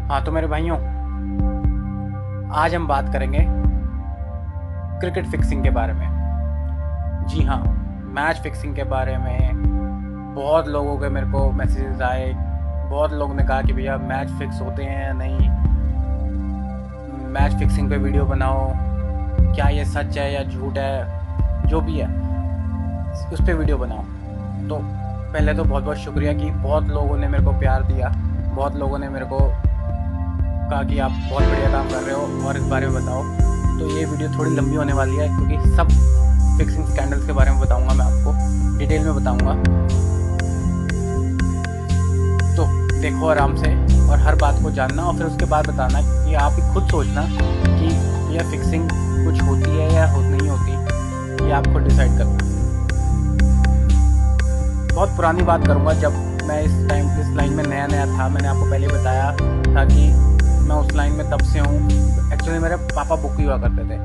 हाँ तो मेरे भाइयों, आज हम बात करेंगे क्रिकेट फिक्सिंग के बारे में। जी हाँ, मैच फिक्सिंग के बारे में बहुत लोगों के मेरे को मैसेजेस आए। बहुत लोगों ने कहा कि भैया मैच फिक्स होते हैं या नहीं, मैच फिक्सिंग पे वीडियो बनाओ, क्या ये सच है या झूठ है, जो भी है उस पर वीडियो बनाओ। तो पहले तो बहुत बहुत शुक्रिया कि बहुत लोगों ने मेरे को प्यार दिया, बहुत लोगों ने मेरे को कहा कि आप बहुत बढ़िया काम कर रहे हो और इस बारे में बताओ। तो ये वीडियो थोड़ी लंबी होने वाली है क्योंकि सब फिक्सिंग स्कैंडल्स के बारे में बताऊंगा, मैं आपको डिटेल में बताऊंगा। तो देखो आराम से और हर बात को जानना और फिर उसके बाद बताना कि आप ही खुद सोचना कि यह फिक्सिंग कुछ होती है या नहीं होती, ये आप खुद डिसाइड करना। बहुत पुरानी बात करूंगा, जब मैं इस लाइन में नया था। मैंने आपको पहले बताया था कि मैं उस लाइन में तब से हूँ। एक्चुअली मेरे पापा बुकी हुआ करते थे।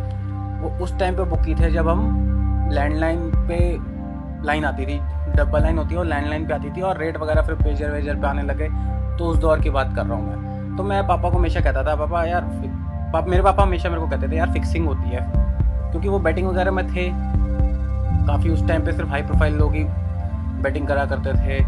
वो उस टाइम पे बुकी थे जब हम लैंडलाइन पे लाइन आती थी, डब्बा लाइन होती है और लैंडलाइन पे आती थी, और रेट वगैरह फिर पेजर वेजर पे आने लगे। तो उस दौर की बात कर रहा हूँ मैं। तो मैं पापा को हमेशा कहता था, पापा यार मेरे पापा हमेशा मेरे को कहते थे यार फिक्सिंग होती है, क्योंकि वो बैटिंग वगैरह में थे काफ़ी। उस टाइम पे सिर्फ हाई प्रोफाइल लोग ही बैटिंग करा करते थे।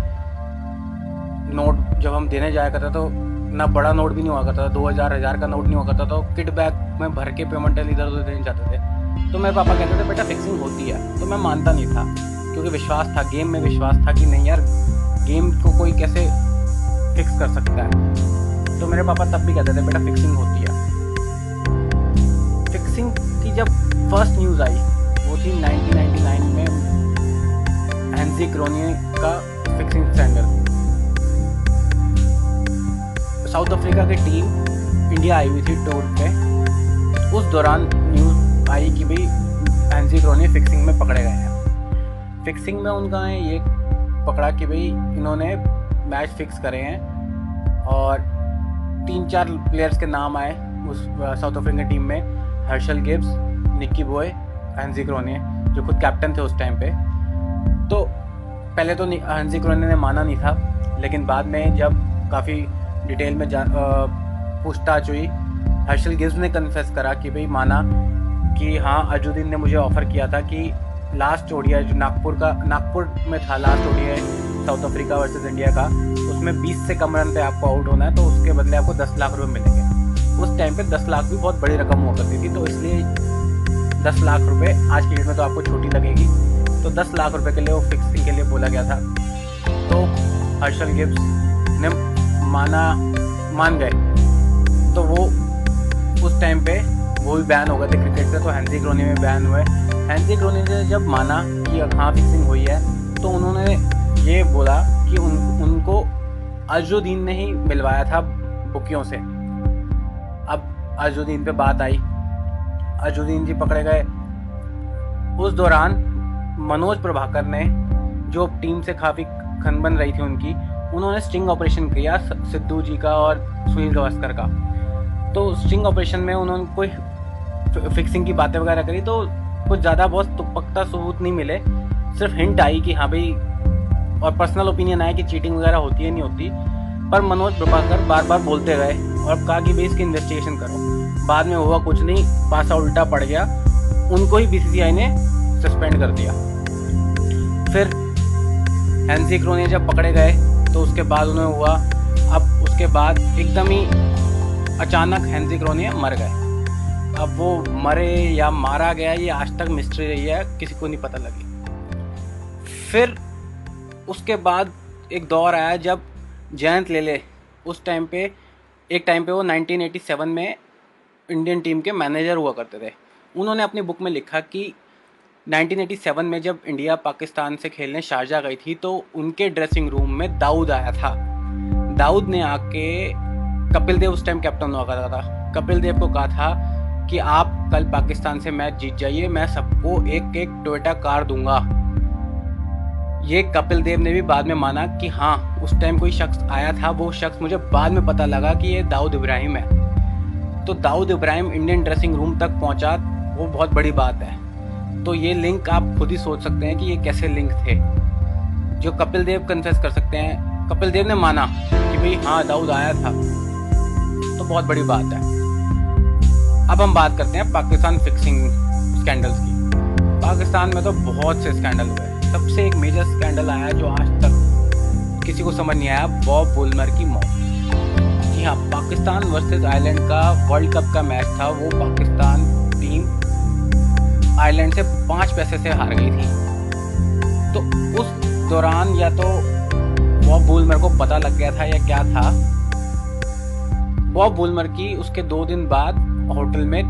नोट जब हम देने जाया करते तो ना बड़ा नोट भी नहीं हुआ करता था, 2000 का नोट नहीं हुआ करता, तो किट बैग में भर के पेमेंट इधर उधर देने जाते थे। तो मेरे पापा कहते थे बेटा फिक्सिंग होती है। तो मैं मानता नहीं था क्योंकि विश्वास था, गेम में विश्वास था कि नहीं यार गेम को कोई कैसे फिक्स कर सकता है। तो मेरे पापा तब भी कहते थे बेटा फिक्सिंग होती है। फिक्सिंग की जब फर्स्ट न्यूज़ आई वो थी 1999 में, हैंजी क्रोनिये का फिक्सिंग स्कैंडल। साउथ अफ्रीका की टीम इंडिया आई हुई थी टूर पे। उस दौरान न्यूज़ आई कि भाई हैंजी क्रोनिये फिक्सिंग में पकड़े गए हैं। फिक्सिंग में उनका ये पकड़ा कि भाई इन्होंने मैच फिक्स करे हैं, और 3-4 प्लेयर्स के नाम आए उस साउथ अफ्रीकन टीम में। हर्षल गिब्स, निक्की बॉय, हैंजी क्रोनिये जो खुद कैप्टन थे उस टाइम पे। तो पहले तो हैंजी क्रोनिये ने माना नहीं था, लेकिन बाद में जब काफ़ी डिटेल में पूछताछ हुई, हर्षल गिब्स ने कन्फेस करा कि भाई माना कि हाँ अजुद्दीन ने मुझे ऑफ़र किया था कि लास्ट ओडीआई जो नागपुर में था, last ODI south Africa versus India का, उसमें 20 से कम रन पे आपको आउट होना है, तो उसके बदले आपको 10 लाख रुपए मिलेंगे। उस टाइम पे 10 लाख भी बहुत बड़ी रकम हुआ करती थी, तो इसलिए 10 लाख रुपए आज की डेट में तो आपको छोटी लगेगी, तो 10 लाख रुपए के लिए वो फिक्सिंग के लिए बोला गया था। तो हर्षल गिब्स ने मान गए, तो वो उस टाइम पे वो भी बैन हो गए थे क्रिकेट से। तो हैंजी क्रोनिये में बैन हुए। हैंजी क्रोनिये ने जब माना कि हाँ फिक्सिंग हुई है, तो उन्होंने ये बोला कि उनको अजुद्दीन ने ही मिलवाया था बुकियों से। अब अजुद्दीन पे बात आई, अजुद्दीन जी पकड़े गए। उस दौरान मनोज प्रभाकर ने, जो टीम से काफ़ी खन बन रही थी उनकी, उन्होंने स्टिंग ऑपरेशन किया सिद्धू जी का और सुनील गावस्कर का। तो स्टिंग ऑपरेशन में उन्होंने कोई फिक्सिंग की बातें वगैरह करी, तो कुछ ज़्यादा बहुत पुख्ता सबूत नहीं मिले। सिर्फ हिंट आई कि हाँ भाई, और पर्सनल ओपिनियन आया कि चीटिंग वगैरह होती है नहीं होती। पर मनोज प्रभाकर बार बार बोलते गए और कहा कि भाई इसकी इन्वेस्टिगेशन करो। बाद में हुआ कुछ नहीं, पासा उल्टा पड़ गया, उनको ही बीसीसीआई ने सस्पेंड कर दिया। फिर हैंजी क्रोनिये जब पकड़े गए तो उसके बाद उन्हें हुआ, अब उसके बाद एकदम ही अचानक हैंजी क्रोनिये मर गए। अब वो मरे या मारा गया, ये आज तक मिस्ट्री रही है, किसी को नहीं पता लगी। फिर उसके बाद एक दौर आया जब जयंत लेले, उस टाइम पे वो 1987 में इंडियन टीम के मैनेजर हुआ करते थे। उन्होंने अपनी बुक में लिखा कि 1987 में जब इंडिया पाकिस्तान से खेलने शारजा गई थी, तो उनके ड्रेसिंग रूम में दाऊद आया था। दाऊद ने आके, कपिल देव उस टाइम कैप्टन हुआ करता था, कपिल देव को कहा था कि आप कल पाकिस्तान से मैच जीत जाइए, मैं सबको एक एक टोयोटा कार दूंगा। ये कपिल देव ने भी बाद में माना कि हाँ उस टाइम कोई शख्स आया था, वो शख्स मुझे बाद में पता लगा कि ये दाऊद इब्राहिम है। तो Dawood Ibrahim Indian dressing room तक पहुंचा, वो बहुत बड़ी बात है। तो ये लिंक आप खुद ही सोच सकते हैं कि ये कैसे लिंक थे, जो कपिल देव कन्फेस कर सकते हैं। कपिल देव ने माना कि भाई हाँ दाऊद आया था। तो बहुत बड़ी बात है। अब हम बात करते हैं पाकिस्तान फिक्सिंग स्कैंडल्स की। पाकिस्तान में तो बहुत से स्कैंडल हुए। सबसे एक मेजर स्कैंडल आया जो आज तक किसी को समझ नहीं आया, बॉब वुलमर की मौत। जी हाँ, पाकिस्तान वर्सेस आयरलैंड का वर्ल्ड कप का मैच था। वो पाकिस्तान टीम आयरलैंड से 5 पैसे से हार गई थी। तो उस दौरान या तो बॉब वुलमर को पता लग गया था या क्या था। बॉब वुलमर की उसके 2 दिन बाद होटल में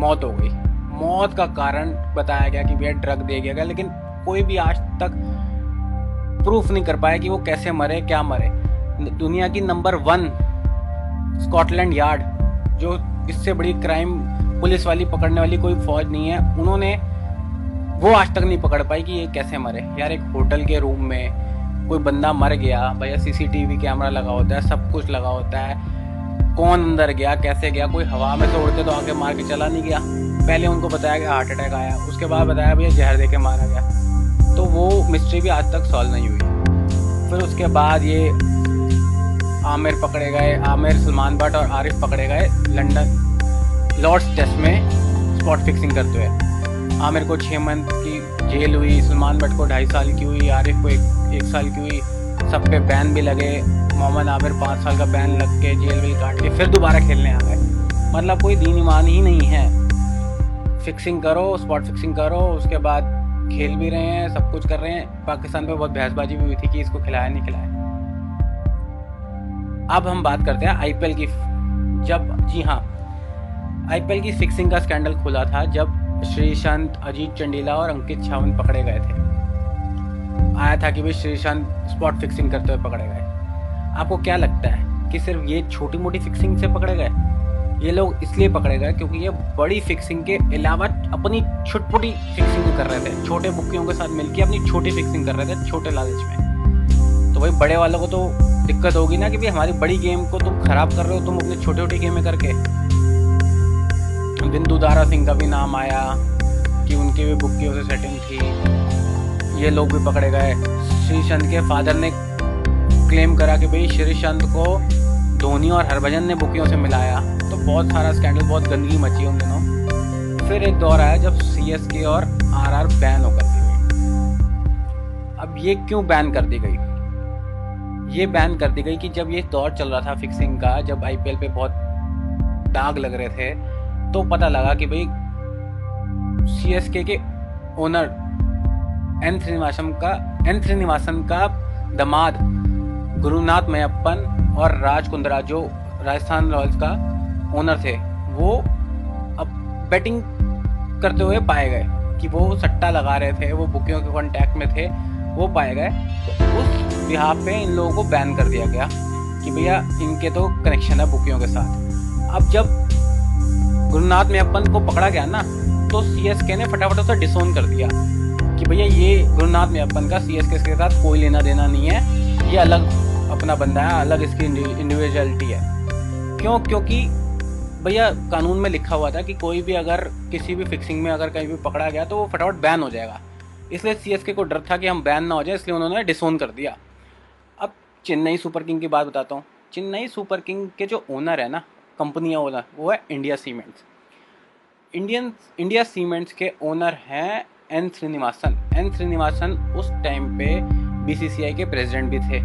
मौत हो गई। मौत का कारण बताया गया कि भैया ड्रग दे गया गया, लेकिन कोई भी आज तक प्रूफ नहीं कर पाया कि वो कैसे मरे, क्या मरे। दुनिया की नंबर 1 स्कॉटलैंड यार्ड, जो इससे बड़ी क्राइम पुलिस वाली पकड़ने वाली कोई फौज नहीं है, उन्होंने वो आज तक नहीं पकड़ पाई कि ये कैसे मरे। यार, एक होटल के रूम में कोई बंदा मर गया, भैया सीसीटीवी कैमरा लगा होता है, सब कुछ लगा होता है। कौन अंदर गया, कैसे गया, कोई हवा में से उड़ के तो आके मार के चला नहीं गया। पहले उनको बताया गया हार्ट अटैक आया, उसके बाद बताया भैया जहर दे के मारा गया। तो वो मिस्ट्री भी आज तक सॉल्व नहीं हुई। फिर उसके बाद ये आमिर पकड़े गए, आमिर, सलमान भट्ट और आरिफ पकड़े गए लंदन लॉर्ड्स टेस्ट में स्पॉट फिक्सिंग करते हुए। आमिर को 6 मंथ की जेल हुई, सलमान भट्ट को 2.5 साल की हुई, आरिफ को 1 साल की हुई। सब पे बैन भी लगे। मोहम्मद आमिर 5 साल का बैन लग के जेल वेल काट के फिर दोबारा खेलने आ गए। मतलब कोई दीन ईमान ही नहीं है। फिक्सिंग करो, स्पॉट फिक्सिंग करो, उसके बाद खेल भी रहे हैं, सब कुछ कर रहे हैं। पाकिस्तान पे बहुत बहसबाजी भी हुई थी कि इसको खिलाया नहीं खिलाया। अब हम बात करते हैं आईपीएल की। जी हाँ, आईपीएल की फिक्सिंग का स्कैंडल खुला था जब श्रीशांत, अजीत चंडीला और अंकित छावन पकड़े गए थे। आया था कि भाई श्रीशांत स्पॉट फिक्सिंग करते हुए पकड़े गए। आपको क्या लगता है कि सिर्फ ये छोटी मोटी फिक्सिंग से पकड़े गए? ये लोग इसलिए पकड़े गए क्योंकि ये बड़ी फिक्सिंग के अलावा अपनी छोटी फिक्सिंग कर रहे थे। छोटे बुक्कियों के साथ मिलकर अपनी छोटी फिक्सिंग कर रहे थे, छोटे लालच में। तो भाई बड़े वालों को तो दिक्कत होगी ना कि भाई हमारी बड़ी गेम को तुम खराब कर रहे हो, तुम अपनी छोटी छोटी गेमें करके। बिंदु दारा सिंह का भी नाम आया कि उनकी भी बुक्कियों से सेटिंग थी। ये लोग भी पकड़े गए। श्रीशांत के फादर ने क्लेम करा कि भाई श्रीशांत को धोनी और हरभजन ने बुकियों से मिलाया। तो बहुत सारा स्कैंडल, बहुत गंदगी मची उन दिनों। फिर एक दौर आया जब सीएसके और आरआर बैन होकर दी गई। अब ये क्यों बैन कर दी गई? ये बैन कर दी गई कि जब ये दौर चल रहा था फिक्सिंग का, जब आईपीएल पे बहुत दाग लग रहे थे, तो पता लगा कि भाई सीएसके के ओनर एन श्रीनिवासन का दामाद गुरुनाथ मयप्पन और राज कुंद्रा, जो राजस्थान रॉयल्स का ओनर थे, वो अब बैटिंग करते हुए पाए गए कि वो सट्टा लगा रहे थे, वो बुकियों के कांटेक्ट में थे, वो पाए गए। तो उस बिहाफ पे इन लोगों को बैन कर दिया गया कि भैया इनके तो कनेक्शन है बुकियों के साथ। अब जब गुरुनाथ मयप्पन को पकड़ा गया ना, तो सीएसके ने फटाफट उसे डिसोन कर दिया कि भैया ये गुरुनाथ मयप्पन का सीएसके के साथ कोई लेना देना नहीं है, ये अलग अपना बंदा है, अलग इसकी इंडिविजुअलिटी है। क्यों? क्योंकि भैया कानून में लिखा हुआ था कि कोई भी अगर किसी भी फिक्सिंग में अगर कहीं भी पकड़ा गया तो वो फटाफट बैन हो जाएगा। इसलिए सीएसके को डर था कि हम बैन ना हो जाए, इसलिए उन्होंने डिसोन कर दिया। अब चेन्नई सुपर किंग की बात बताता हूँ। चेन्नई सुपर किंग के जो ओनर है ना, कंपनी है ओनर, वो है इंडिया सीमेंट्स। इंडिया सीमेंट्स के ओनर हैं एन श्रीनिवासन। एन श्रीनिवासन उस टाइम पे बीसीसीआई के प्रेसिडेंट भी थे।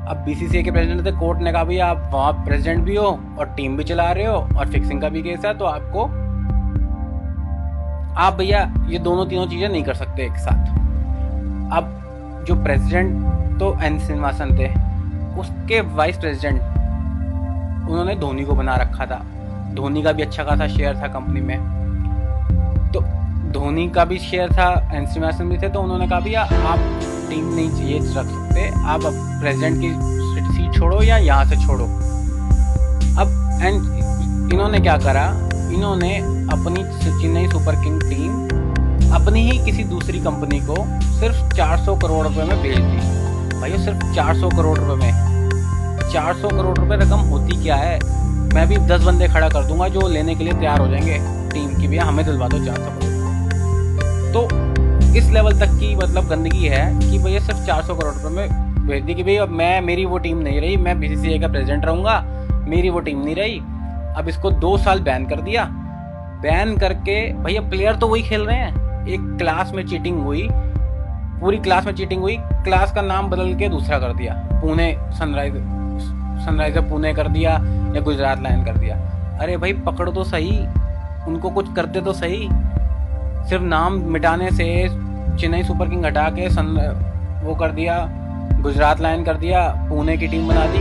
अब बीसीसीआई के प्रेसिडेंट थे, कोर्ट ने कहा भैया आप वहाँ प्रेसिडेंट भी हो और टीम भी चला रहे हो और फिक्सिंग का भी केस है, तो आप भैया ये तीनों चीज़ें नहीं कर सकते एक साथ। अब जो प्रेसिडेंट तो एन श्रीनिवासन थे, उसके वाइस प्रेसिडेंट उन्होंने धोनी को बना रखा था। धोनी का भी अच्छा खासा शेयर था कंपनी में, तो धोनी का भी शेयर था, एन श्रीनिवासन भी थे। तो उन्होंने कहा भैया आप टीम नहीं चाहिए रख सकते, आप अब प्रेसिडेंट की सीट छोड़ो या यहाँ से छोड़ो। अब इन्होंने क्या करा, इन्होंने अपनी चेन्नई सुपर किंग टीम अपनी ही किसी दूसरी कंपनी को सिर्फ 400 करोड़ रुपए में बेच दी। भाई सिर्फ 400 करोड़ रुपए में, 400 करोड़ रुपए रकम होती क्या है? मैं भी 10 बंदे खड़ा कर दूंगा जो लेने के लिए तैयार हो जाएंगे टीम की, भैया हमें दिलवा दो 400 करोड़। तो इस लेवल तक की मतलब गंदगी है कि भैया सिर्फ 400 करोड़ रुपए में भेज दी कि भाई अब मेरी वो टीम नहीं रही, मैं बीसीसीआई का प्रेसिडेंट रहूंगा, मेरी वो टीम नहीं रही। अब इसको 2 साल बैन कर दिया। बैन करके भैया प्लेयर तो वही खेल रहे हैं। एक क्लास में चीटिंग हुई, पूरी क्लास में चीटिंग हुई, क्लास का नाम बदल के दूसरा कर दिया, पुणे सनराइजर पुणे कर दिया या गुजरात लायन कर दिया। अरे भाई पकड़ो तो सही, उनको कुछ करते तो सही। सिर्फ नाम मिटाने से चेन्नई सुपर किंग हटा के वो कर दिया, गुजरात लायन कर दिया, पुणे की टीम बना दी।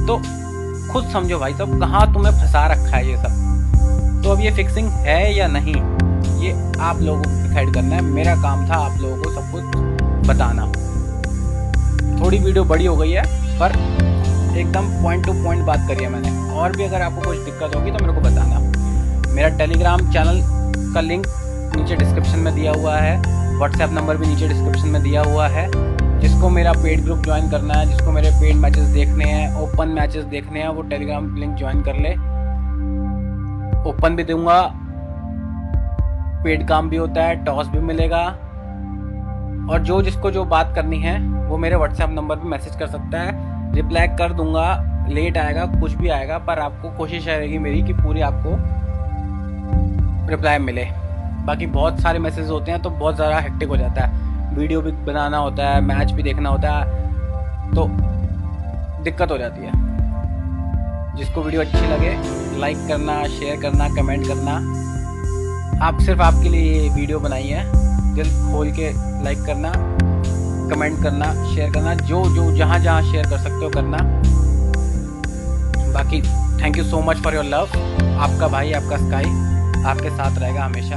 तो खुद समझो भाई साहब, कहाँ तुम्हें फंसा रखा है ये सब। तो अब ये फिक्सिंग है या नहीं, ये आप लोगों को डिसाइड करना है। मेरा काम था आप लोगों को सब कुछ बताना। थोड़ी वीडियो बड़ी हो गई है, पर एकदम पॉइंट टू पॉइंट बात करी है मैंने। और भी अगर आपको कुछ दिक्कत होगी तो मेरे को बताना। मेरा टेलीग्राम चैनल का लिंक नीचे डिस्क्रिप्शन में दिया हुआ है, व्हाट्सएप नंबर भी नीचे डिस्क्रिप्शन में दिया हुआ है। जिसको मेरा पेड ग्रुप ज्वाइन करना है, जिसको मेरे पेड मैचेस देखने हैं, ओपन मैचेस देखने हैं, वो टेलीग्राम लिंक ज्वाइन कर ले। ओपन भी दूंगा, पेड काम भी होता है, टॉस भी मिलेगा। और जिसको जो बात करनी है वो मेरे व्हाट्सएप नंबर पे मैसेज कर सकता है, रिप्लाई कर दूंगा। लेट आएगा, कुछ भी आएगा, पर आपको कोशिश रहेगी मेरी कि पूरी आपको रिप्लाई मिले। बाकी बहुत सारे मैसेज होते हैं तो बहुत ज़्यादा हेक्टिक हो जाता है, वीडियो भी बनाना होता है, मैच भी देखना होता है, तो दिक्कत हो जाती है। जिसको वीडियो अच्छी लगे लाइक करना, शेयर करना, कमेंट करना। आप सिर्फ आपके लिए ये वीडियो बनाई है, दिल खोल के लाइक करना, कमेंट करना, शेयर करना, जो जहाँ शेयर कर सकते हो करना। बाकी thank you so much for your love. आपका भाई, आपका स्काई आपके साथ रहेगा हमेशा।